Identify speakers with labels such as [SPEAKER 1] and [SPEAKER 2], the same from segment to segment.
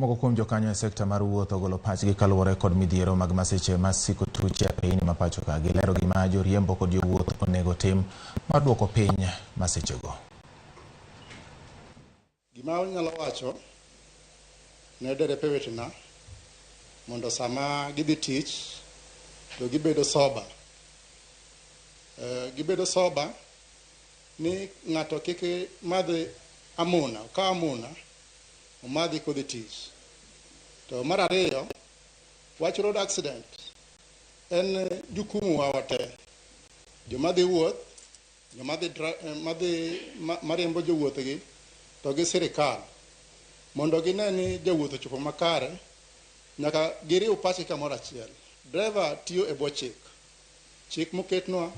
[SPEAKER 1] Moko kuom jokanyo e sekta mar wuoth ogolo pachgi kaluwore kod midhiero mag masiche masiko tuche e piny ma pacho ka. Gilero gima joriembo kod jowuoth onego tim mar duoko piny masichego.
[SPEAKER 2] Gima unyalo wacho ne derepe wetena mondo sama gidhi tich to gibedo soba. Gibedo soba ni ng'ato kik madhi amuna, ka amuna omadhi kodhi tich. To mar ariyo, wach road accident en jukumu wa wate. Jomadhi wuoth, mariembo jowuothgi to gi sirikal mondo gine ni jowuoth ochopo makare, nyaka giriw pachgi kamoro achiel. Driver tiyo e bwo chik. Chik moketnwa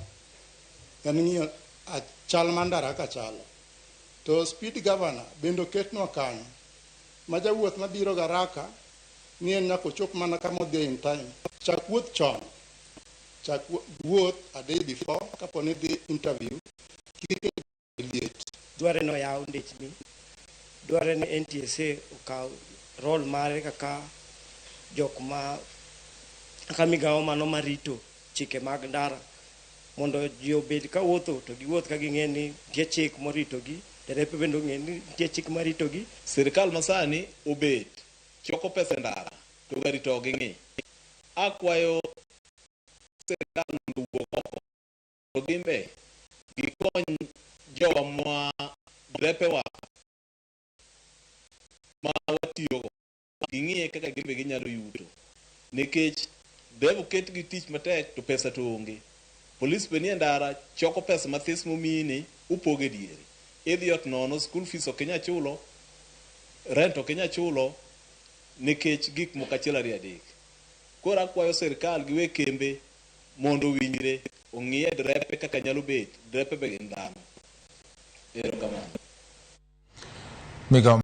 [SPEAKER 2] en ng'iyo chal mar ndara ka chalo. To speed governor bende oketnwa kanyo ma jawuoth mabiro garaka ni en nyaka ochop mana kama odhi in time. Chak wuoth chon. Chak wuoth a day before kapo ni dhi interview. Kik liet.
[SPEAKER 3] Dware no yaw ndechni. Dware ni NTSA okaw role mare kaka jok ma Migago mano marito chike mag ndara mondo ji obed ka wuotho to giwuoth ka ging'e ni nitie chik moritogi, derepe bende ong'e ni nitie chik maritogi.
[SPEAKER 4] Sirikal masani obed choko pesa ndara to gari to ging'i. Akwayo sirikal mondo owuok oko to gimbe gikony joma derepewa ma watiyogo ging'iye kaka gimbe ginyalo yuto, nikech devo ketgi tich matek to pesa to onge. Polis be nie ndara choko pesa mathis momini upoge diere. Idhi ot nono, school fees ok inya chulo, rent ok inya chulo nikech gik moko achiel ariyo adek. Koro akwayo sirikal gi we kembe mondo winjre ong'iye drepe kaka nyalo bet, drepe be gin dhano. Erokamano.
[SPEAKER 1] Migago